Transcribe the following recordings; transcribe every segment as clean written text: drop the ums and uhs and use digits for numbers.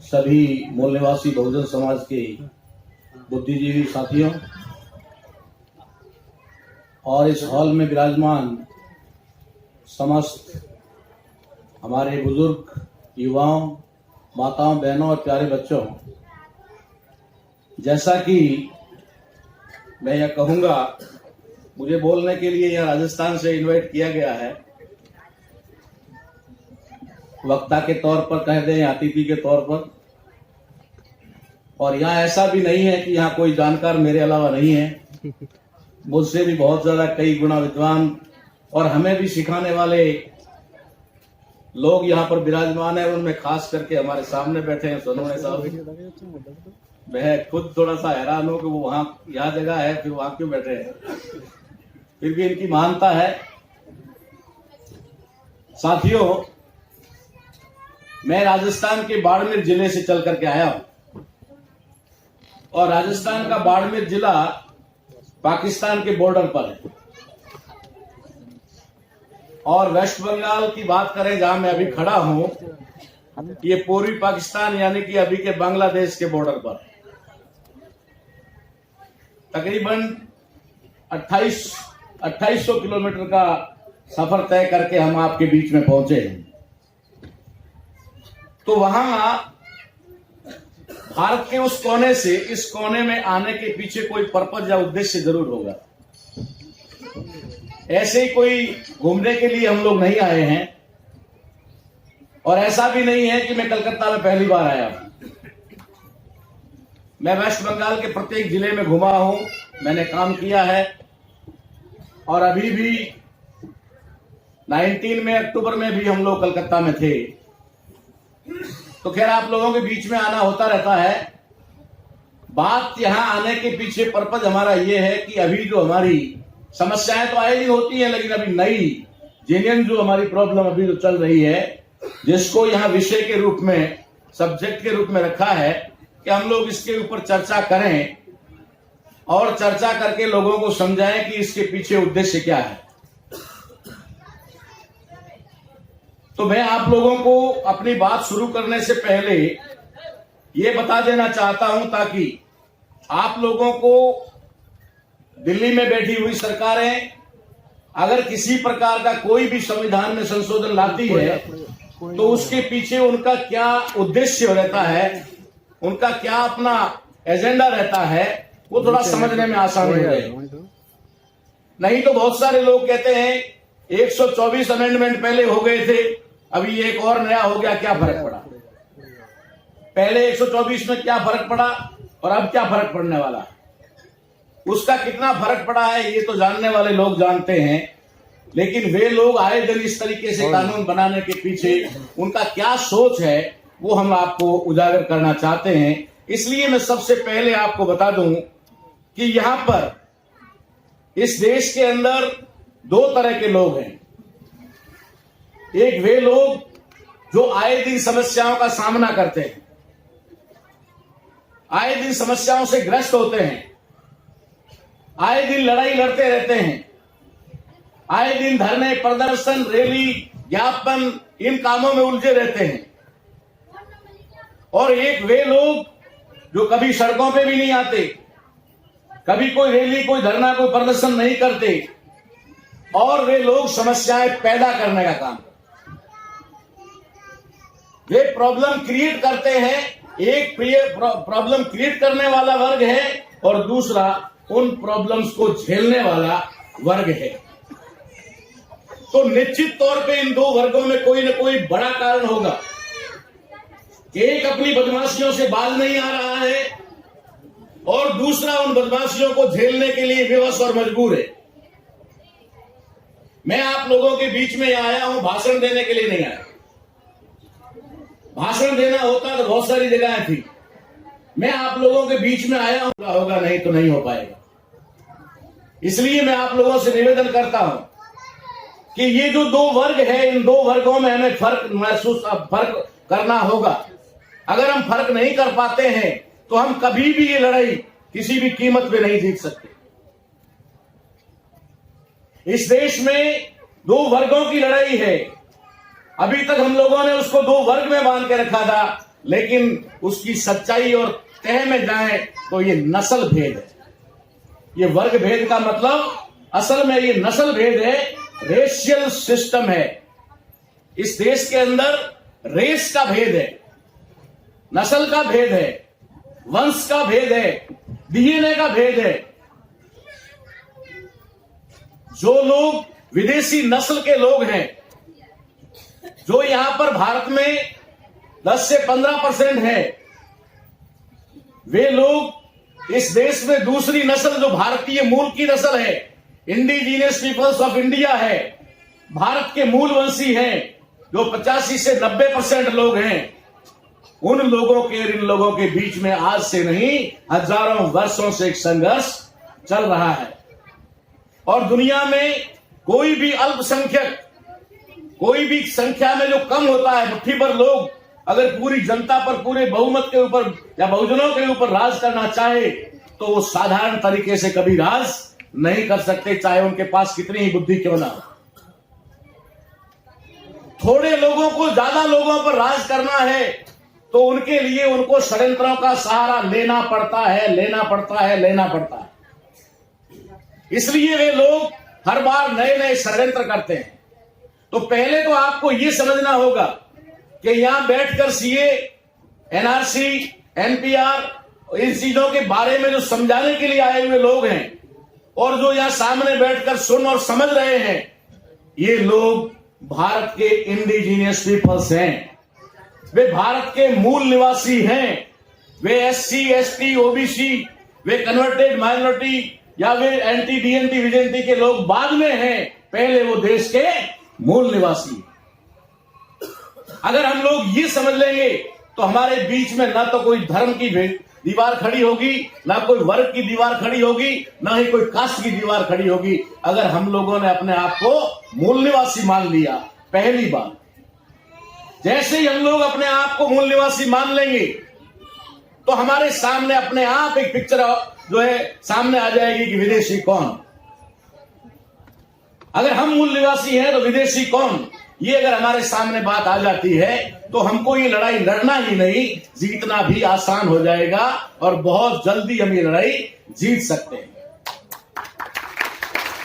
सभी मूल निवासी बहुजन समाज के बुद्धिजीवी साथियों और इस हॉल में विराजमान समस्त हमारे बुजुर्ग, युवाओं, माताओं, बहनों और प्यारे बच्चों, जैसा कि मैं यह कहूंगा, मुझे बोलने के लिए यह राजस्थान से इनवाइट किया गया है। वक्ता के तौर पर कह दें, अतिथि के तौर पर। और यहाँ ऐसा भी नहीं है कि यहाँ कोई जानकार मेरे अलावा नहीं है। मुझसे भी बहुत ज्यादा कई गुना विद्वान और हमें भी सिखाने वाले लोग यहाँ पर विराजमान है। उनमें खास करके हमारे सामने बैठे हैं सोनोने साहब। मैं खुद थोड़ा सा हैरान हूं कि वो वहां यहाँ जगह है, फिर वहां क्यों बैठे हैं। फिर भी इनकी महानता है। साथियों, मैं राजस्थान के बाड़मेर जिले से चल करके आया हूं और राजस्थान का बाड़मेर जिला पाकिस्तान के बॉर्डर पर है। और वेस्ट बंगाल की बात करें, जहां मैं अभी खड़ा हूं, ये पूर्वी पाकिस्तान यानी कि अभी के बांग्लादेश के बॉर्डर पर है। तकरीबन 2800 किलोमीटर का सफर तय करके हम आपके बीच में पहुंचे हैं। तो वहां भारत के उस कोने से इस कोने में आने के पीछे कोई पर्पज या उद्देश्य जरूर होगा। ऐसे ही कोई घूमने के लिए हम लोग नहीं आए हैं और ऐसा भी नहीं है कि मैं कलकत्ता में पहली बार आया हूं। मैं वेस्ट बंगाल के प्रत्येक जिले में घुमा हूं, मैंने काम किया है। और अभी भी 19 में अक्टूबर में भी हम लोग कलकत्ता में थे। तो खैर, आप लोगों के बीच में आना होता रहता है। बात यहां आने के पीछे पर्पज हमारा ये है कि अभी जो हमारी समस्याएं तो आए दिन होती हैं, लेकिन अभी नई जेन्युइन जो हमारी प्रॉब्लम अभी जो चल रही है, जिसको यहां विषय के रूप में, सब्जेक्ट के रूप में रखा है कि हम लोग इसके ऊपर चर्चा करें और चर्चा करके लोगों को समझाएं कि इसके पीछे उद्देश्य क्या है। तो मैं आप लोगों को अपनी बात शुरू करने से पहले ये बता देना चाहता हूं, ताकि आप लोगों को दिल्ली में बैठी हुई सरकारें अगर किसी प्रकार का कोई भी संविधान में संशोधन लाती है तो उसके पीछे उनका क्या उद्देश्य रहता है, उनका क्या अपना एजेंडा रहता है, वो थोड़ा समझने में आसान हो जाए। नहीं तो बहुत सारे लोग कहते हैं 124 अमेंडमेंट पहले हो गए थे, अभी एक और नया हो गया, क्या फर्क पड़ा। पहले 124 में क्या फर्क पड़ा और अब क्या फर्क पड़ने वाला है, उसका कितना फर्क पड़ा है ये तो जानने वाले लोग जानते हैं। लेकिन वे लोग आए दिन इस तरीके से कानून बनाने के पीछे उनका क्या सोच है, वो हम आपको उजागर करना चाहते हैं। इसलिए मैं सबसे पहले आपको बता दूं कि यहां पर इस देश के अंदर दो तरह के लोग हैं। एक वे लोग जो आए दिन समस्याओं का सामना करते हैं, आए दिन समस्याओं से ग्रस्त होते हैं, आए दिन लड़ाई लड़ते रहते हैं, आए दिन धरने, प्रदर्शन, रैली, ज्ञापन, इन कामों में उलझे रहते हैं। और एक वे लोग जो कभी सड़कों पे भी नहीं आते, कभी कोई रैली, कोई धरना, कोई प्रदर्शन नहीं करते, और वे लोग समस्याएं पैदा करने का काम, वे प्रॉब्लम क्रिएट करते हैं। एक प्रॉब्लम क्रिएट करने वाला वर्ग है और दूसरा उन प्रॉब्लम्स को झेलने वाला वर्ग है। तो निश्चित तौर पे इन दो वर्गों में कोई न कोई बड़ा कारण होगा। एक अपनी बदमाशियों से बाज नहीं आ रहा है और दूसरा उन बदमाशियों को झेलने के लिए विवश और मजबूर है। मैं आप लोगों के बीच में आया हूं, भाषण देने के लिए नहीं आया। भाषण देना होता तो बहुत सारी जगहें थी। मैं आप लोगों के बीच में आया हूं, होगा नहीं तो नहीं हो पाएगा। इसलिए मैं आप लोगों से निवेदन करता हूं कि ये जो दो वर्ग है, इन दो वर्गों में हमें फर्क करना होगा। अगर हम फर्क नहीं कर पाते हैं तो हम कभी भी ये लड़ाई किसी भी कीमत पे नहीं जीत सकते। इस देश में दो वर्गों की लड़ाई है। अभी तक हम लोगों ने उसको दो वर्ग में बांध के रखा था लेकिन उसकी सच्चाई और तह में जाएं तो ये नस्ल भेद है। ये वर्ग भेद का मतलब असल में ये नस्ल भेद है, रेशियल सिस्टम है। इस देश के अंदर रेस का भेद है, नस्ल का भेद है, वंश का भेद है, डीएनए का भेद है। जो लोग विदेशी नस्ल के लोग हैं, जो यहां पर भारत में 10 से 15% है, वे लोग इस देश में दूसरी नस्ल जो भारतीय मूल की नस्ल है, इंडिजीनियस पीपल्स ऑफ इंडिया है, भारत के मूल वंशी हैं, जो 85 से 90% लोग हैं, उन लोगों के इन लोगों के बीच में आज से नहीं हजारों वर्षों से एक संघर्ष चल रहा है। और दुनिया में कोई भी अल्पसंख्यक, कोई भी संख्या में जो कम होता है, मुट्ठी भर लोग अगर पूरी जनता पर, पूरे बहुमत के ऊपर या बहुजनों के ऊपर राज करना चाहे तो वो साधारण तरीके से कभी राज नहीं कर सकते, चाहे उनके पास कितनी ही बुद्धि क्यों ना हो। थोड़े लोगों को ज्यादा लोगों पर राज करना है तो उनके लिए उनको षड्यंत्रों का सहारा लेना पड़ता है, लेना पड़ता है, लेना पड़ता है। इसलिए वे लोग हर बार नए नए षड्यंत्र करते हैं। तो पहले तो आपको यह समझना होगा कि यहां बैठकर सीए, एनआरसी, एनपीआर, इन चीजों के बारे में जो समझाने के लिए आए हुए लोग हैं और जो यहां सामने बैठकर सुन और समझ रहे हैं, ये लोग भारत के इंडिजीनियस पीपल्स हैं। वे भारत के मूल निवासी हैं। वे एससी, एसटी, ओबीसी, वे कन्वर्टेड माइनॉरिटी या वे एंटी डीएनटी विजेंटी के लोग बाद में हैं, पहले वो देश के मूल निवासी। अगर हम लोग ये समझ लेंगे तो हमारे बीच में ना तो कोई धर्म की दीवार खड़ी होगी, ना कोई वर्ग की दीवार खड़ी होगी, ना ही कोई कास्ट की दीवार खड़ी होगी। अगर हम लोगों ने अपने आप को मूल निवासी मान लिया पहली बार, जैसे ही हम लोग अपने आप को मूल निवासी मान लेंगे तो हमारे सामने अपने आप एक पिक्चर जो है सामने आ जाएगी कि विदेशी कौन। अगर हम मूल निवासी हैं तो विदेशी कौन, ये अगर हमारे सामने बात आ जाती है तो हमको ये लड़ाई लड़ना ही नहीं, जीतना भी आसान हो जाएगा और बहुत जल्दी हम ये लड़ाई जीत सकते हैं।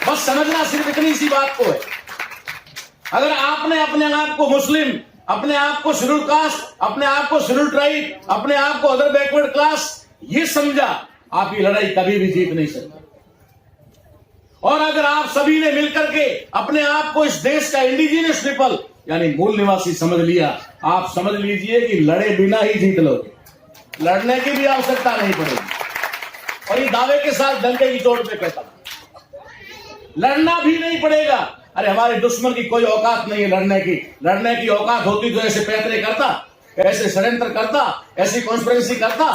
बस समझना सिर्फ इतनी सी बात को है। अगर आपने अपने आप को मुस्लिम, अपने आप को शेड्यूल कास्ट, अपने आप को शेड्यूल ट्राइब, अपने आप को अदर बैकवर्ड क्लास ये समझा, आप ये लड़ाई कभी भी जीत नहीं सकते। और अगर आप सभी ने मिलकर के अपने आप को इस देश का इंडिजीनियस पीपल यानी मूल निवासी समझ लिया, आप समझ लीजिए कि लड़े बिना ही जीत लोगे, लड़ने की भी आवश्यकता नहीं पड़ेगी। और ये दावे के साथ डंके की चोट पे कहता हूं, लड़ना भी नहीं पड़ेगा। अरे हमारे दुश्मन की कोई औकात नहीं है लड़ने की। लड़ने की औकात होती तो ऐसे पैतरे करता, ऐसे षड्यंत्र करता, ऐसी कॉन्स्पिरेसी करता।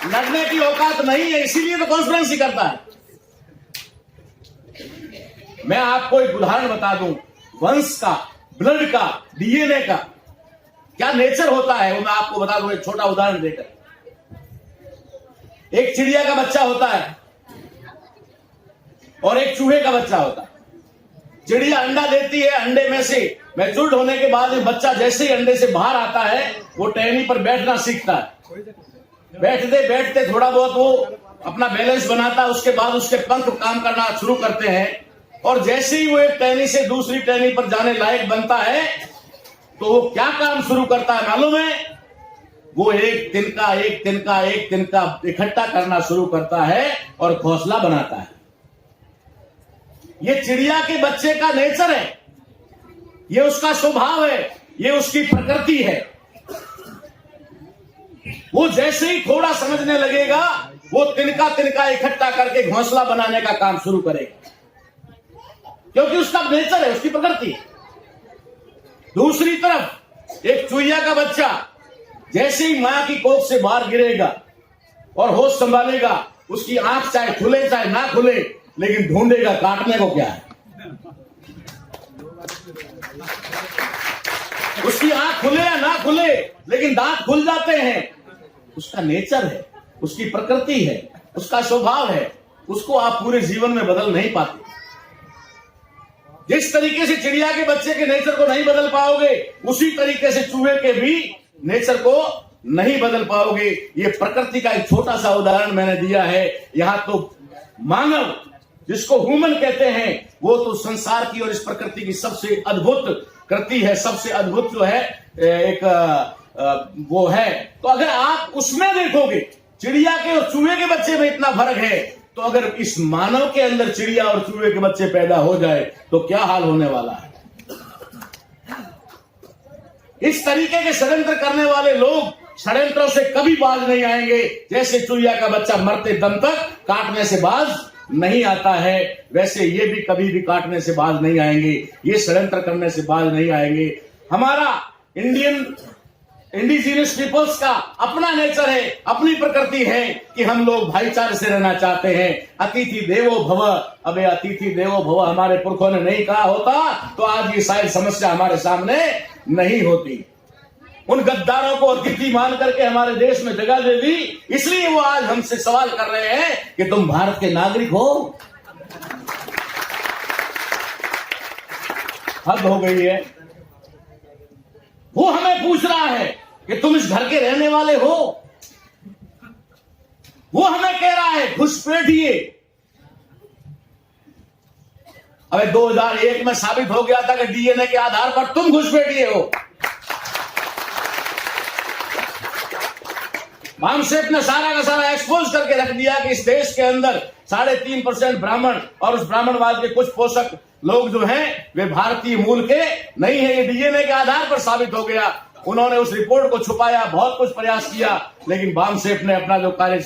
लड़ने की औकात नहीं है, इसीलिए तो कॉन्स्पिरेसी करता है। मैं आपको एक उदाहरण बता दूं, वंश का, ब्लड का, डीएनए का क्या नेचर होता है वो मैं आपको बता दूं एक छोटा उदाहरण देकर। एक चिड़िया का बच्चा होता है और एक चूहे का बच्चा होता है। चिड़िया अंडा देती है, अंडे में से मैच्योर्ड होने के बाद बच्चा जैसे ही अंडे से बाहर आता है वो टहनी पर बैठना सीखता है। बैठते बैठते थोड़ा बहुत वो अपना बैलेंस बनाता है, उसके बाद उसके पंख काम करना शुरू करते हैं और जैसे ही वो एक टहनी से दूसरी टहनी पर जाने लायक बनता है तो वो क्या काम शुरू करता है मालूम है? वो एक तिनका एक तिनका एक तिनका इकट्ठा करना शुरू करता है और घोंसला बनाता है। ये चिड़िया के बच्चे का नेचर है, ये उसका स्वभाव है, ये उसकी प्रकृति है। वो जैसे ही थोड़ा समझने लगेगा वो तिनका तिनका इकट्ठा करके घोंसला बनाने का काम शुरू करेगा, क्योंकि उसका नेचर है, उसकी प्रकृति है। दूसरी तरफ एक चूहिया का बच्चा जैसे ही मां की कोख से बाहर गिरेगा और होश संभालेगा, उसकी आंख चाहे खुले चाहे ना खुले, लेकिन ढूंढेगा काटने को क्या है। उसकी आंख खुले या ना खुले, लेकिन दांत खुल जाते हैं। उसका नेचर है, उसकी प्रकृति है, उसका स्वभाव है, उसको आप पूरे जीवन में बदल नहीं पाते। जिस तरीके से चिड़िया के बच्चे के नेचर को नहीं बदल पाओगे, उसी तरीके से चूहे के भी नेचर को नहीं बदल पाओगे। ये प्रकृति का एक छोटा सा उदाहरण मैंने दिया है। यहां तो मानव, जिसको ह्यूमन कहते हैं, वो तो संसार की और इस प्रकृति की सबसे अद्भुत कृति है, सबसे अद्भुत जो है एक वो है। तो अगर आप उसमें देखोगे, चिड़िया के और चूहे के बच्चे में इतना फर्क है, तो अगर इस मानव के अंदर चिड़िया और चूहे के बच्चे पैदा हो जाए तो क्या हाल होने वाला है। इस तरीके के षड्यंत्र करने वाले लोग षड्यंत्रों से कभी बाज नहीं आएंगे। जैसे चूहिया का बच्चा मरते दम तक काटने से बाज नहीं आता है, वैसे ये भी कभी भी काटने से बाज नहीं आएंगे, ये षड्यंत्र करने से बाज नहीं आएंगे। हमारा इंडिजिनियस पीपल्स का अपना नेचर है, अपनी प्रकृति है कि हम लोग भाईचारे से रहना चाहते हैं। अतिथि देवो भव, अबे अतिथि देवो भव हमारे पुरखों ने नहीं कहा होता तो आज ये शायद समस्या हमारे सामने नहीं होती। उन गद्दारों को अतिथि मान करके हमारे देश में जगह दे दी, इसलिए वो आज हमसे सवाल कर रहे हैं कि तुम भारत के नागरिक हो। हद हो गई है। वो हमें पूछ रहा है कि तुम इस घर के रहने वाले हो। वो हमें कह रहा है घुसपैठिए। अबे 2001 में साबित हो गया था कि डीएनए के आधार पर तुम घुसपैठिए हो। मामसेप ने सारा का सारा एक्सपोज करके रख दिया कि इस देश के अंदर 3.5% ब्राह्मण और उस ब्राह्मणवाद के कुछ पोषक लोग जो हैं वे भारतीय मूल के नहीं है। ये डीएनए के आधार पर साबित हो गया। उन्होंने उस रिपोर्ट को छुपाया, बहुत कुछ प्रयास किया, लेकिन बामसेप ने अपना जो कार्य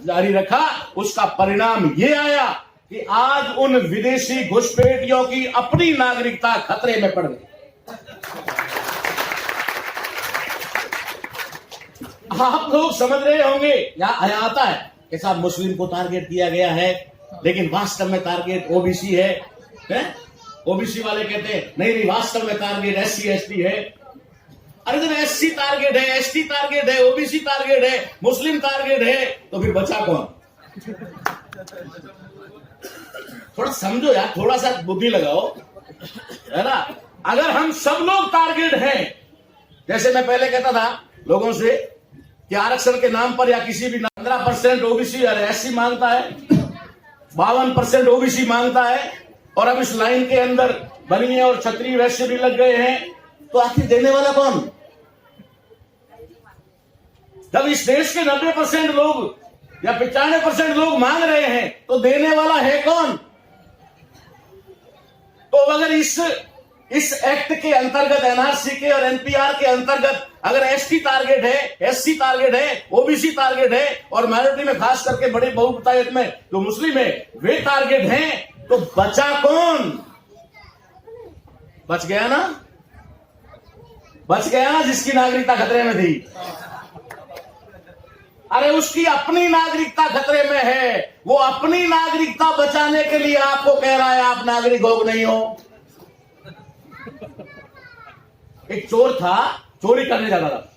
जारी रखा, उसका परिणाम ये आया कि आज उन विदेशी घुसपैठियों की अपनी नागरिकता खतरे में पड़ गई। आप लोग समझ रहे होंगे, यहां आता है कि साहब मुस्लिम को टारगेट किया गया है, लेकिन वास्तव में टारगेट ओबीसी है? ओबीसी वाले कहते हैं नहीं, वास्तव में टारगेट SC ST है। अरे जब SC टारगेट है, ST टारगेट है, ओबीसी टारगेट है, मुस्लिम टारगेट है, तो फिर बचा कौन? थोड़ा समझो यार, थोड़ा सा बुद्धि लगाओ, है ना। अगर हम सब लोग टारगेट हैं, जैसे मैं पहले कहता था लोगों से कि आरक्षण के नाम पर या किसी भी 15% ओबीसी और SC मांगता है, 52% ओबीसी मांगता है, और अब इस लाइन के अंदर बनिए और क्षत्रिय वैश्य भी लग गए हैं, तो आखिर देने वाला कौन? जब इस देश के 90% लोग या 95% लोग मांग रहे हैं, तो देने वाला है कौन? तो अगर इस एक्ट के अंतर्गत, एनआरसी के और एनपीआर के अंतर्गत अगर ST टारगेट है, SC टारगेट है, ओबीसी टारगेट है, और माइनॉरिटी में खास करके बड़ी बहुतायत में जो मुस्लिम है वे टारगेट हैं, तो बचा कौन? बच गया ना? बच गया ना जिसकी नागरिकता खतरे में थी। अरे उसकी अपनी नागरिकता खतरे में है। वो अपनी नागरिकता बचाने के लिए आपको कह रहा है आप नागरिक हो नहीं हो। एक चोर था, चोरी करने जाता था,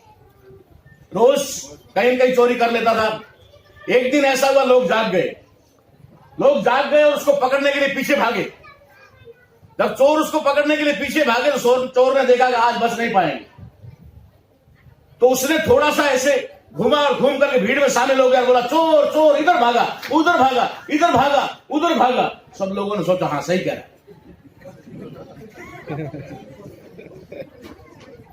रोज कहीं कहीं चोरी कर लेता था। एक दिन ऐसा हुआ, लोग जाग गए और उसको पकड़ने के लिए पीछे भागे। जब चोर उसको पकड़ने के लिए पीछे भागे तो चोर ने देखा कि आज बच नहीं पाएंगे, तो उसने थोड़ा सा ऐसे घुमा और घूम करके भीड़ में शामिल हो गया, बोला चोर चोर, इधर भागा उधर भागा, इधर भागा उधर भागा। सब लोगों ने सोचा हाँ सही कह रहा है।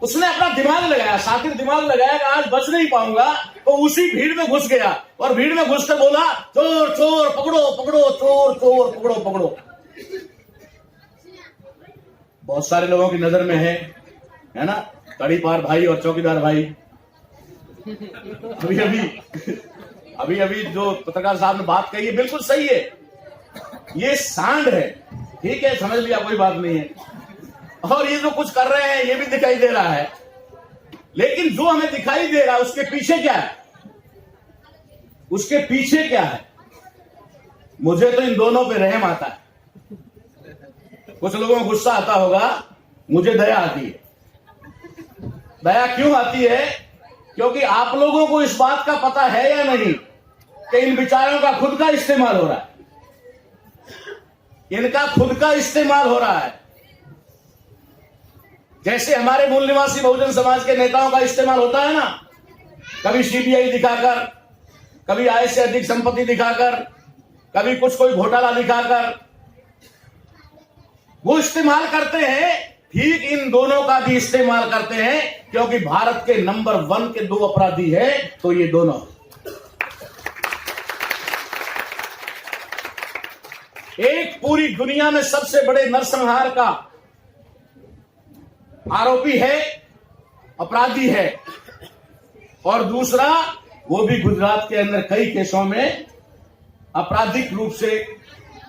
उसने अपना दिमाग लगाया, शातिर दिमाग लगाया कि आज बच नहीं पाऊंगा, तो उसी भीड़ में घुस गया और भीड़ में घुसकर बोला चोर चोर पकड़ो पकड़ो, चोर चोर पकड़ो पकड़ो। बहुत सारे लोगों की नजर में है ना, तड़ीपार भाई और चौकीदार भाई। अभी जो पत्रकार साहब ने बात कही है बिल्कुल सही है। ये सांड है, ठीक है, समझ लिया, कोई बात नहीं है। और ये जो कुछ कर रहे हैं ये भी दिखाई दे रहा है, लेकिन जो हमें दिखाई दे रहा है उसके पीछे क्या है? उसके पीछे क्या है? मुझे तो इन दोनों पे रहम आता है। कुछ लोगों को गुस्सा आता होगा, मुझे दया आती है। दया क्यों आती है? क्योंकि आप लोगों को इस बात का पता है या नहीं कि इन विचारों का खुद का इस्तेमाल हो रहा है। इनका खुद का इस्तेमाल हो रहा है। जैसे हमारे मूल निवासी बहुजन समाज के नेताओं का इस्तेमाल होता है ना, कभी सीबीआई दिखाकर, कभी आय से अधिक संपत्ति दिखाकर, कभी कुछ कोई घोटाला दिखाकर वो इस्तेमाल करते हैं। ठीक इन दोनों का भी इस्तेमाल करते हैं, क्योंकि भारत के नंबर 1 के 2 अपराधी है तो ये दोनों। एक पूरी दुनिया में सबसे बड़े नरसंहार का आरोपी है, अपराधी है, और दूसरा वो भी गुजरात के अंदर कई केसों में आपराधिक रूप से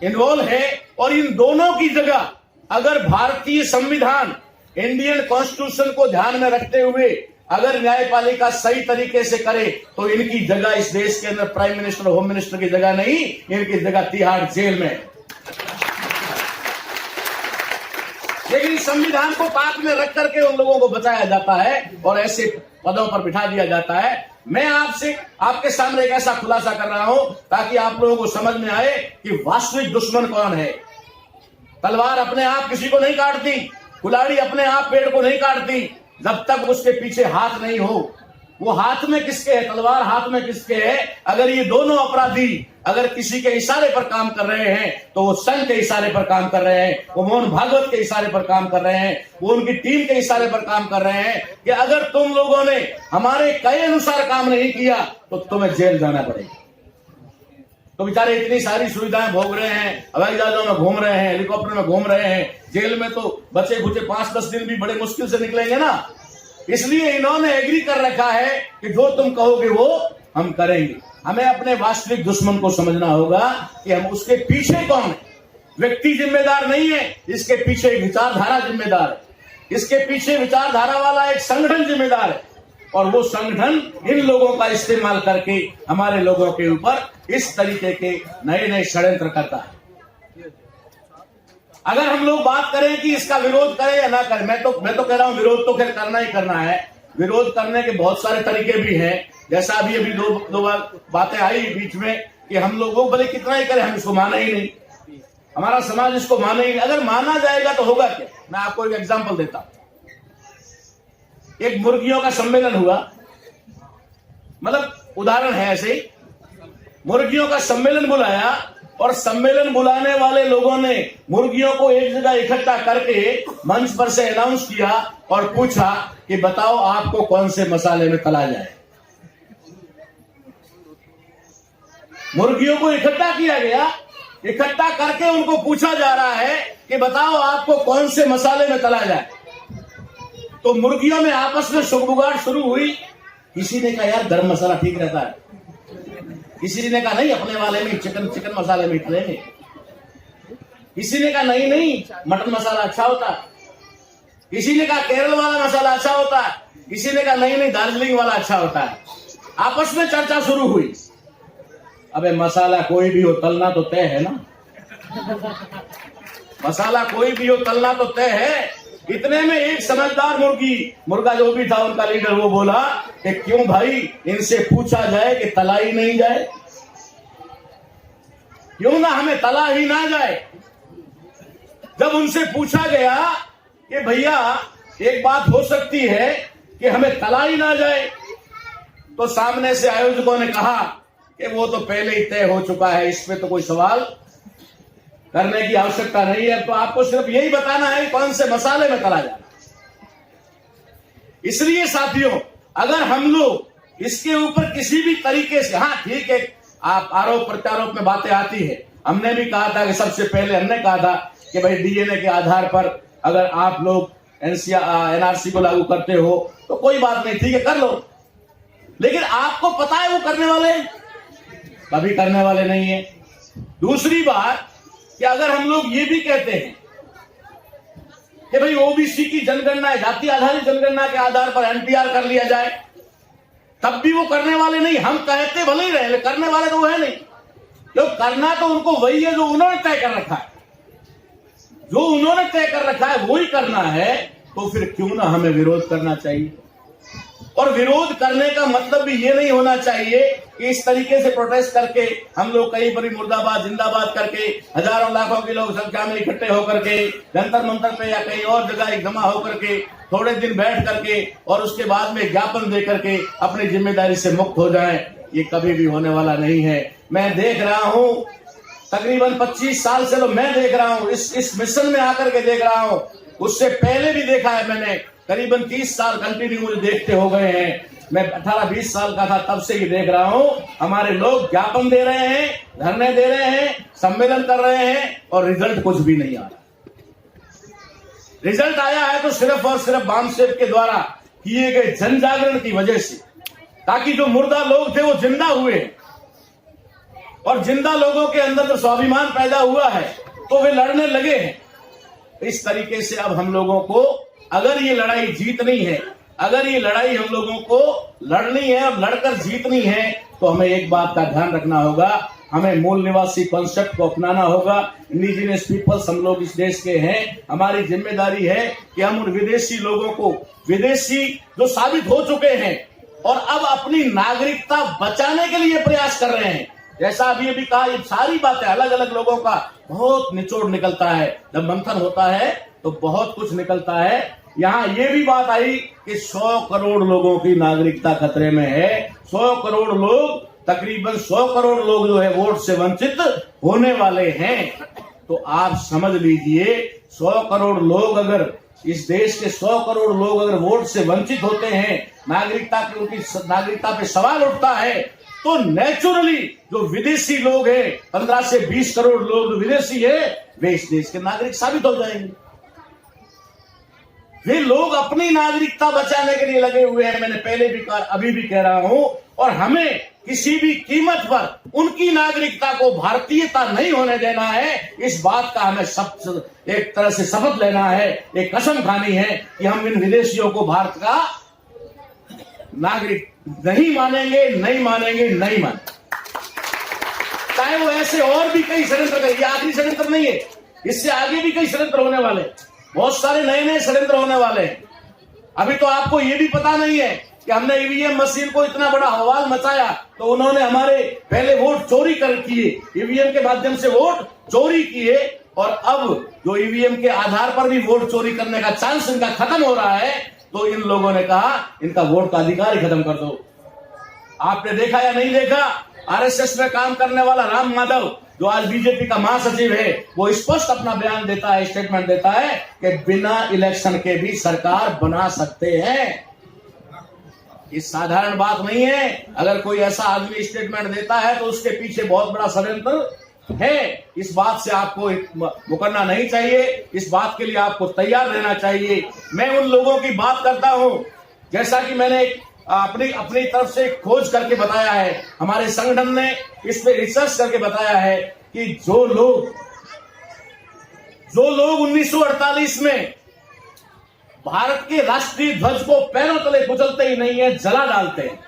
इन्वॉल्व है। और इन दोनों की जगह अगर भारतीय संविधान, इंडियन कॉन्स्टिट्यूशन को ध्यान में रखते हुए अगर न्यायपालिका सही तरीके से करे तो इनकी जगह इस देश के अंदर प्राइम मिनिस्टर, होम मिनिस्टर की जगह नहीं, इनकी जगह तिहाड़ जेल में। लेकिन संविधान को पाक में रख करके उन लोगों को बचाया जाता है और ऐसे पदों पर बिठा दिया जाता है। मैं आपके सामने एक ऐसा खुलासा कर रहा हूं ताकि आप लोगों को समझ में आए कि वास्तविक दुश्मन कौन है। तलवार अपने आप किसी को नहीं काटती, कुल्हाड़ी अपने आप पेड़ को नहीं काटती, जब तक उसके पीछे हाथ नहीं हो। वो हाथ में किसके है, तलवार हाथ में किसके है? अगर ये दोनों अपराधी अगर किसी के इशारे पर काम कर रहे हैं तो वो संघ के इशारे पर काम कर रहे हैं, वो मोहन भागवत के इशारे पर काम कर रहे हैं, वो उनकी टीम के इशारे पर काम कर रहे हैं कि अगर तुम लोगों ने हमारे कहे अनुसार काम नहीं किया तो तुम्हें जेल जाना पड़ेगा। तो बेचारे इतनी सारी सुविधाएं भोग रहे हैं, हवाई जहाजों में घूम रहे हैं, हेलीकॉप्टर में घूम रहे हैं, जेल में तो बचे खुचे 5-10 दिन भी बड़े मुश्किल से निकलेंगे ना। इसलिए इन्होंने एग्री कर रखा है कि जो तुम कहोगे वो हम करेंगे। हमें अपने वास्तविक दुश्मन को समझना होगा कि हम उसके पीछे कौन है। व्यक्ति जिम्मेदार नहीं है, इसके पीछे एक विचारधारा जिम्मेदार है, इसके पीछे विचारधारा वाला एक संगठन जिम्मेदार है, और वो संगठन इन लोगों का इस्तेमाल करके हमारे लोगों के ऊपर इस तरीके के नए नए षड्यंत्र करता है। अगर हम लोग बात करें कि इसका विरोध करें या ना करें, मैं तो कह रहा हूं विरोध तो खैर करना ही करना है। विरोध करने के बहुत सारे तरीके भी हैं, जैसा अभी दो बार बातें आई बीच में कि हम लोगों भले कितना ही करें, हम इसको माने ही नहीं, हमारा समाज इसको माने ही नहीं। अगर माना जाएगा तो होगा क्या? मैं आपको एक एग्जांपल देता हूं। एक मुर्गियों का सम्मेलन हुआ, मतलब उदाहरण है ऐसे ही, मुर्गियों का सम्मेलन बुलाया और सम्मेलन बुलाने वाले लोगों ने मुर्गियों को एक जगह इकट्ठा करके मंच पर से अनाउंस किया और पूछा कि बताओ आपको कौन से मसाले में तला जाए। मुर्गियों को इकट्ठा किया गया, इकट्ठा करके उनको पूछा जा रहा है कि बताओ आपको कौन से मसाले में तला जाए। तो मुर्गियों में आपस में सुगबुगाहट शुरू हुई। किसी ने कहा यार गरम मसाला ठीक रहता है, किसी ने कहा नहीं अपने वाले में चिकन मसाले में तलेंगे, किसी ने कहा नहीं मटन मसाला अच्छा होता है, किसी ने कहा केरल वाला मसाला अच्छा होता है, किसी ने कहा नहीं दार्जिलिंग वाला अच्छा होता है। आपस में चर्चा शुरू हुई। अबे मसाला कोई भी हो तलना तो तय है ना, मसाला कोई भी हो तलना तो तय है। इतने में एक समझदार मुर्गा जो भी था उनका लीडर, वो बोला कि क्यों भाई इनसे पूछा जाए कि तला ही नहीं जाए, क्यों ना हमें तला ही ना जाए। जब उनसे पूछा गया कि भैया एक बात हो सकती है कि हमें तला ही ना जाए, तो सामने से आयोजकों ने कहा कि वो तो पहले ही तय हो चुका है, इस पे तो कोई सवाल करने की आवश्यकता नहीं है, तो आपको सिर्फ यही बताना है कौन से मसाले में तला जाए। इसलिए साथियों, अगर हम लोग इसके ऊपर किसी भी तरीके से, हाँ ठीक है, आप आरोप प्रत्यारोप में बातें आती है। हमने भी कहा था कि सबसे पहले हमने कहा था कि भाई डीएनए के आधार पर अगर आप लोग एनआरसी को लागू करते हो तो कोई बात नहीं, ठीक है कर लो। लेकिन आपको पता है वो करने वाले कभी करने वाले नहीं है। दूसरी बात कि अगर हम लोग ये भी कहते हैं कि भाई ओबीसी की जनगणना, जाति आधारित जनगणना के आधार पर एनपीआर कर लिया जाए, तब भी वो करने वाले नहीं। हम कहते भले ही रहे, करने वाले तो वो है नहीं। तो करना तो उनको वही है जो उन्होंने तय कर रखा है, जो उन्होंने तय कर रखा है वही करना है। तो फिर क्यों ना हमें विरोध करना चाहिए। और विरोध करने का मतलब भी ये नहीं होना चाहिए कि इस तरीके से प्रोटेस्ट करके हम लोग कहीं पर भी मुर्दाबाद जिंदाबाद करके हजारों लाखों के लोग संख्या में इकट्ठे होकर के जंतर मंतर पे या कहीं और जगह एक जमा होकर के थोड़े दिन बैठ करके और उसके बाद में ज्ञापन दे करके अपनी जिम्मेदारी से मुक्त हो जाएं, ये कभी भी होने वाला नहीं है। मैं देख रहा हूं तकरीबन 25 साल से, तो मैं देख रहा हूं इस मिशन में आकर के देख रहा हूं, उससे पहले भी देखा है मैंने, करीबन 30 साल कंटिन्यू मुझे देखते हो गए हैं। मैं 18-20 साल का था तब से ही देख रहा हूं, हमारे लोग ज्ञापन दे रहे हैं, धरने दे रहे हैं, सम्मेलन कर रहे हैं और रिजल्ट कुछ भी नहीं आ रहा। रिजल्ट आया है तो सिर्फ और सिर्फ बामसेब के द्वारा किए गए जन जागरण की वजह से, ताकि जो मुर्दा लोग थे वो जिंदा हुए और जिंदा लोगों के अंदर जो स्वाभिमान पैदा हुआ है तो वे लड़ने लगे हैं। इस तरीके से अब हम लोगों को अगर ये लड़ाई जीतनी है, अगर ये लड़ाई हम लोगों को लड़नी है और लड़कर जीतनी है, तो हमें एक बात का ध्यान रखना होगा, हमें मूल निवासी कॉन्सेप्ट को अपनाना होगा। इंडिजिनियस पीपल्स हम लोग इस देश के हैं, हमारी जिम्मेदारी है कि हम उन विदेशी लोगों को, विदेशी जो साबित हो चुके हैं और अब अपनी नागरिकता बचाने के लिए प्रयास कर रहे हैं, जैसा अभी अभी कहा, ये सारी बातें अलग अलग लोगों का बहुत निचोड़ निकलता है, जब मंथन होता है तो बहुत कुछ निकलता है। यहाँ ये भी बात आई कि 100 करोड़ लोगों की नागरिकता खतरे में है। 100 करोड़ लोग, तकरीबन 100 करोड़ लोग जो है वोट से वंचित होने वाले हैं। तो आप समझ लीजिए 100 करोड़ लोग अगर, इस देश के 100 करोड़ लोग अगर वोट से वंचित होते हैं, नागरिकता की, उनकी नागरिकता पे सवाल उठता है, तो नेचुरली जो विदेशी लोग हैं, 15 से 20 करोड़ लोग जो विदेशी है, वे इस देश के नागरिक साबित हो जाएंगे। वे लोग अपनी नागरिकता बचाने के लिए लगे हुए हैं, मैंने पहले भी कहा, अभी भी कह रहा हूं, और हमें किसी भी कीमत पर उनकी नागरिकता को भारतीयता नहीं होने देना है। इस बात का हमें एक तरह से शपथ लेना है, एक कसम खानी है कि हम इन विदेशियों को भारत का नागरिक नहीं मानेंगे, नहीं मानेंगे, नहीं मानेंगे, चाहे वो ऐसे और भी कई षड्यंत्र करें। ये आखिरी षड्यंत्र नहीं है, इससे आगे भी कई षड्यंत्र होने वाले, बहुत सारे नए नए षड्यंत्र होने वाले हैं। अभी तो आपको ये भी पता नहीं है कि हमने ईवीएम मशीन को इतना बड़ा हवाल मचाया तो उन्होंने हमारे पहले वोट चोरी कर किए, ईवीएम के माध्यम से वोट चोरी किए, और अब जो ईवीएम के आधार पर भी वोट चोरी करने का चांस इनका खत्म हो रहा है, तो इन लोगों ने कहा इनका वोट का अधिकार ही खत्म कर दो। आपने देखा या नहीं देखा, आरएसएस में काम करने वाला राम माधव, जो आज बीजेपी का महासचिव है, वो स्पष्ट अपना बयान देता है, स्टेटमेंट देता है कि बिना इलेक्शन के भी सरकार बना सकते हैं। ये साधारण बात नहीं है। अगर कोई ऐसा आदमी स्टेटमेंट देता है तो उसके पीछे बहुत बड़ा षड्यंत्र है। इस बात से आपको मुकरना नहीं चाहिए, इस बात के लिए आपको तैयार रहना चाहिए। मैं उन लोगों की बात करता हूं, जैसा कि मैंने अपनी तरफ से खोज करके बताया है, हमारे संगठन ने इस पे रिसर्च करके बताया है कि जो लोग 1948 में भारत के राष्ट्रीय ध्वज को पैरों तले कुचलते ही नहीं है, जला डालते हैं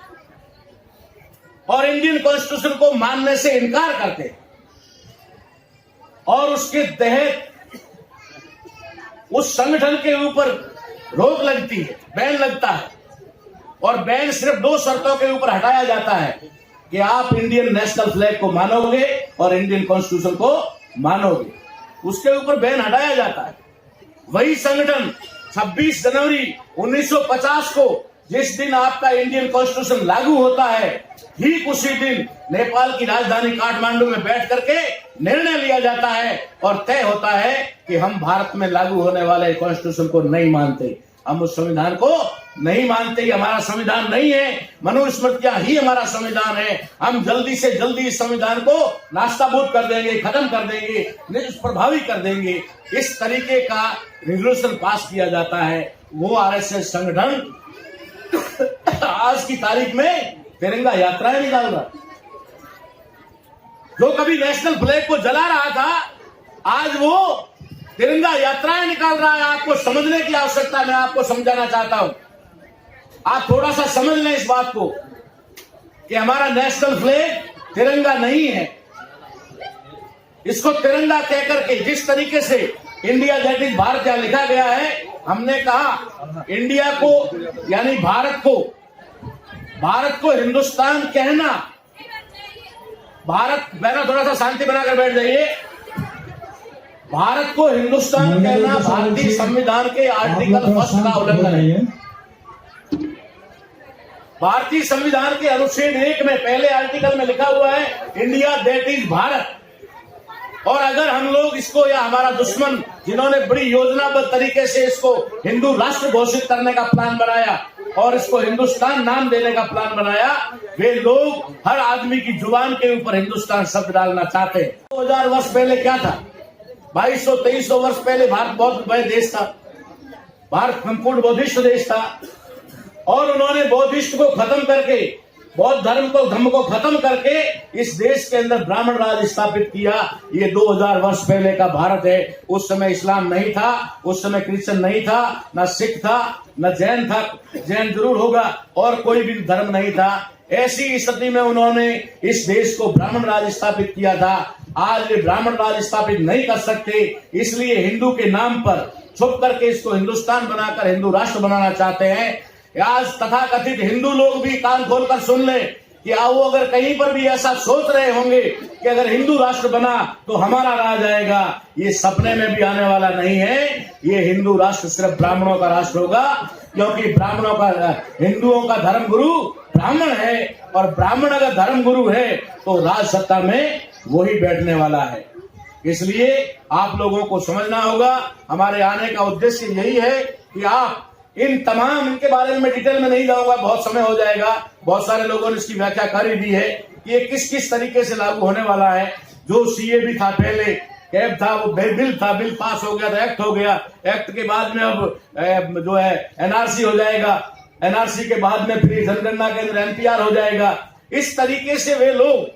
और इंडियन कॉन्स्टिट्यूशन को मानने से इनकार करते हैं, और उसके तहत उस संगठन के ऊपर रोक लगती है, बैन लगता है, और बैन सिर्फ 2 शर्तों के ऊपर हटाया जाता है कि आप इंडियन नेशनल फ्लैग को मानोगे और इंडियन कॉन्स्टिट्यूशन को मानोगे, उसके ऊपर बैन हटाया जाता है। वही संगठन 26 जनवरी 1950 को, जिस दिन आपका इंडियन कॉन्स्टिट्यूशन लागू होता है, ठीक उसी दिन नेपाल की राजधानी काठमांडू में बैठ करके निर्णय लिया जाता है और तय होता है कि हम भारत में लागू होने वाले कॉन्स्टिट्यूशन को नहीं मानते, हम उस संविधान को नहीं मानते, ये हमारा संविधान नहीं है, मनुस्मृतियां ही हमारा संविधान है, हम जल्दी से जल्दी इस संविधान को नास्ताबूद कर देंगे, खत्म कर देंगे, निष्प्रभावी कर देंगे। इस तरीके का रेजोल्यूशन पास किया जाता है। वो आरएसएस संगठन आज की तारीख में तिरंगा यात्राएं निकाल रहा, जो कभी नेशनल फ्लैग को जला रहा था, आज वो तिरंगा यात्राएं निकाल रहा है। आपको समझने की आवश्यकता, मैं आपको समझाना चाहता हूं, आप थोड़ा सा समझ लें इस बात को कि हमारा नेशनल फ्लैग तिरंगा नहीं है। इसको तिरंगा कहकर के, जिस तरीके से इंडिया दैट इज भारत यहां लिखा गया है, हमने कहा इंडिया को यानी भारत को भारत को हिंदुस्तान कहना, भारत, बहना थोड़ा सा शांति बनाकर बैठ जाइए। भारत को हिंदुस्तान कहना भारतीय संविधान के आर्टिकल 1 का उल्लंघन है। भारतीय संविधान के अनुच्छेद 1 में पहले आर्टिकल में लिखा हुआ है इंडिया दैट इज भारत। और अगर हम लोग इसको, या हमारा दुश्मन जिन्होंने बड़ी योजनाबद्ध तरीके से इसको हिंदू राष्ट्र घोषित करने का प्लान बनाया और इसको हिंदुस्तान नाम देने का प्लान बनाया, वे लोग हर आदमी की जुबान के ऊपर हिंदुस्तान शब्द डालना चाहते हैं। 2000 वर्ष पहले क्या था? 2200-2300 वर्ष पहले भारत बहुत बड़ा देश था। भारत संपूर्ण बौद्धिस्ट देश था और उन्होंने बौद्धिस्ट को खत्म करके, बौद्ध धर्म को खत्म करके इस देश के अंदर ब्राह्मण राज स्थापित किया। ये 2000 वर्ष पहले का भारत है। उस समय इस्लाम नहीं था, उस समय क्रिश्चियन नहीं था, न सिख था, न जैन था, जैन जरूर होगा, और कोई भी धर्म नहीं था। ऐसी स्थिति में उन्होंने इस देश को ब्राह्मण राज स्थापित किया था। आज वे ब्राह्मण राज स्थापित नहीं कर सकते, इसलिए हिंदू के नाम पर छुप करके इसको हिंदुस्तान बनाकर हिंदू राष्ट्र बनाना चाहते हैं। आज तथाकथित हिंदू लोग भी कान खोलकर सुन ले कि वो अगर कहीं पर भी ऐसा सोच रहे होंगे कि अगर हिंदू राष्ट्र बना तो हमारा राज आएगा, ये सपने में भी आने वाला नहीं है। ये हिंदू राष्ट्र सिर्फ ब्राह्मणों का राष्ट्र होगा, क्योंकि ब्राह्मणों का, हिंदुओं का धर्म गुरु ब्राह्मण है, और ब्राह्मण अगर धर्म गुरु है तो राज सत्ता में वही बैठने वाला है। इसलिए आप लोगों को समझना होगा, हमारे आने का उद्देश्य यही है कि आप इन तमाम, इनके बारे में डिटेल में नहीं जाऊंगा, बहुत समय हो जाएगा। बहुत सारे लोगों ने इसकी व्याख्या कर ही दी है कि ये किस किस तरीके से लागू होने वाला है। जो सीए भी था पहले, कैब था, वो बिल था, बिल पास हो गया था, एक्ट हो गया, एक्ट के बाद में अब जो है एनआरसी हो जाएगा, एनआरसी के बाद में फिर जनगणना के अंदर एनपीआर हो जाएगा। इस तरीके से वे लोग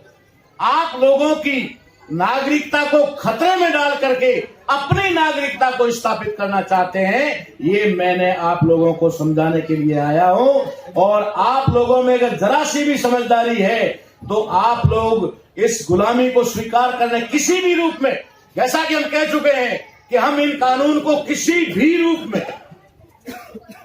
आप लोगों की नागरिकता को खतरे में डाल करके अपनी नागरिकता को स्थापित करना चाहते हैं। ये मैंने आप लोगों को समझाने के लिए आया हूं, और आप लोगों में अगर जरा सी भी समझदारी है तो आप लोग इस गुलामी को स्वीकार करने किसी भी रूप में, जैसा कि हम कह चुके हैं कि हम इन कानून को किसी भी रूप में,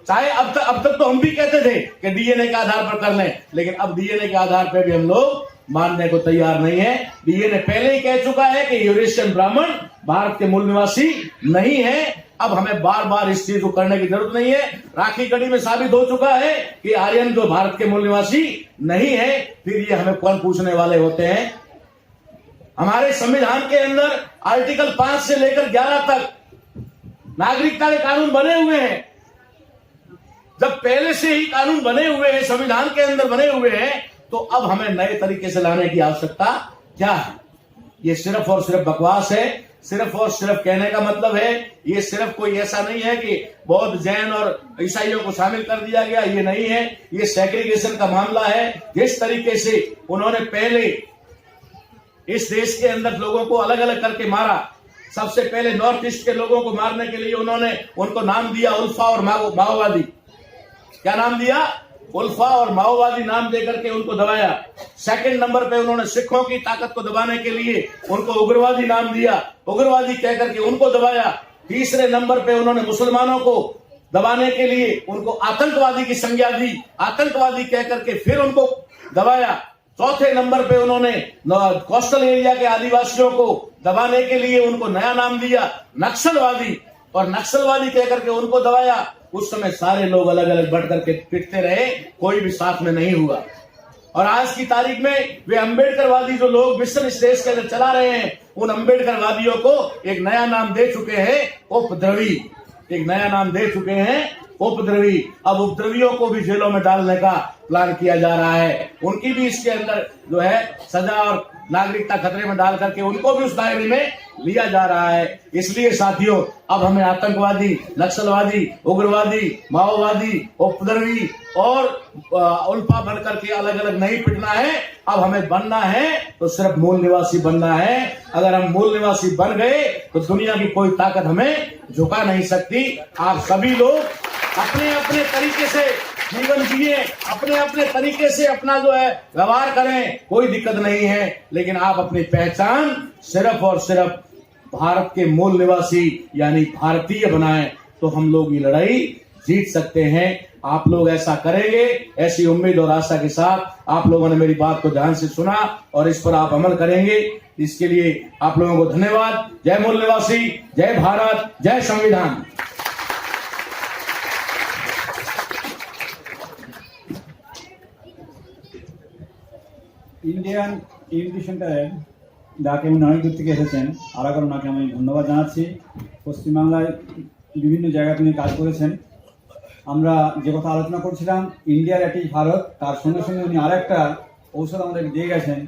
चाहे अब तक तो हम भी कहते थे कि डीएनए के आधार पर कर लें, लेकिन अब डीएनए के आधार पर भी हम लोग मानने को तैयार नहीं है। डीएनए पहले ही कह चुका है कि यूरेशियन ब्राह्मण भारत के मूल निवासी नहीं है। अब हमें बार बार इस चीज को करने की जरूरत नहीं है। राखी गढ़ी में साबित हो चुका है कि आर्यन जो भारत के मूल निवासी नहीं है, फिर ये हमें कौन पूछने वाले होते हैं? हमारे संविधान के अंदर आर्टिकल 5 से लेकर 11 तक नागरिकता के कानून बने हुए हैं। जब पहले से ही कानून बने हुए हैं, संविधान के अंदर बने हुए हैं, तो अब हमें नए तरीके से लाने की आवश्यकता क्या है? ये सिर्फ और सिर्फ बकवास है। सिर्फ और सिर्फ कहने का मतलब है, ये सिर्फ कोई ऐसा नहीं है कि बौद्ध, जैन और ईसाइयों को शामिल कर दिया गया, ये नहीं है। ये सेग्रीगेशन का मामला है। जिस तरीके से उन्होंने पहले इस देश के अंदर लोगों को अलग अलग करके मारा, सबसे पहले नॉर्थ ईस्ट के लोगों को मारने के लिए उन्होंने उनको नाम दिया उल्फा और माओवादी। क्या नाम दिया? उल्फा और माओवादी नाम देकर के उनको दबाया। सेकंड नंबर पे उन्होंने सिखों की ताकत को दबाने के लिए उनको उग्रवादी नाम दिया, उग्रवादी कहकर के उनको दबाया। तीसरे नंबर पे उन्होंने मुसलमानों को दबाने के लिए उनको आतंकवादी की संज्ञा दी, आतंकवादी कहकर के फिर उनको दबाया। चौथे नंबर पे उन्होंने कोस्टल एरिया के आदिवासियों को दबाने के लिए उनको नया नाम दिया नक्सलवादी, और नक्सलवादी कहकर के उनको दबाया। उस समय सारे लोग अलग अलग बढ़ करके पिटते रहे, कोई भी साथ में नहीं हुआ। और आज की तारीख में वे अम्बेडकरवादी जो लोग मिशन इस देश के अंदर चला रहे हैं, उन अम्बेडकरवादियों को एक नया नाम दे चुके हैं, उपद्रवी। एक नया नाम दे चुके हैं, उपद्रवी। अब उपद्रवियों को भी जेलों में डालने का प्लान किया जा रहा है। उनकी भी इसके अंदर जो है सजा और नागरिकता खतरे में डाल करके उनको भी उस दायरे में लिया जा रहा है। इसलिए साथियों, अब हमें आतंकवादी, नक्सलवादी, उग्रवादी, माओवादी, उपद्रवी और उल्फा बन करके अलग अलग नहीं पिटना है। अब हमें बनना है तो सिर्फ मूल निवासी बनना है। अगर हम मूल निवासी बन गए तो दुनिया की कोई ताकत हमें झुका नहीं सकती। आप सभी लोग अपने अपने तरीके से जीवन जिए, अपने अपने तरीके से अपना जो है व्यवहार करें, कोई दिक्कत नहीं है। लेकिन आप अपनी पहचान सिर्फ और सिर्फ भारत के मूल निवासी यानी भारतीय बनाएं, तो हम लोग ये लड़ाई जीत सकते हैं। आप लोग ऐसा करेंगे, ऐसी उम्मीद और आशा के साथ आप लोगों ने मेरी बात को ध्यान से सुना और इस पर आप अमल करेंगे। इसके लिए आप लोगों को धन्यवाद। जय मूल निवासी, जय भारत, जय संविधान। ইন্ডিয়ান ইউনিটি সেন্টারে ডাকে উনি অনেক দূর থেকে এসেছেন। আলাদা ওনাকে আমি ধন্যবাদ জানাচ্ছি। পশ্চিমবাংলায় বিভিন্ন জায়গায় তিনি কাজ করেছেন। আমরা যে কথা আলোচনা করছিলাম ইন্ডিয়ার একটি ভারত, তার সঙ্গে সঙ্গে উনি আরেকটা ঔষধ আমাদেরকে দিয়ে গেছেন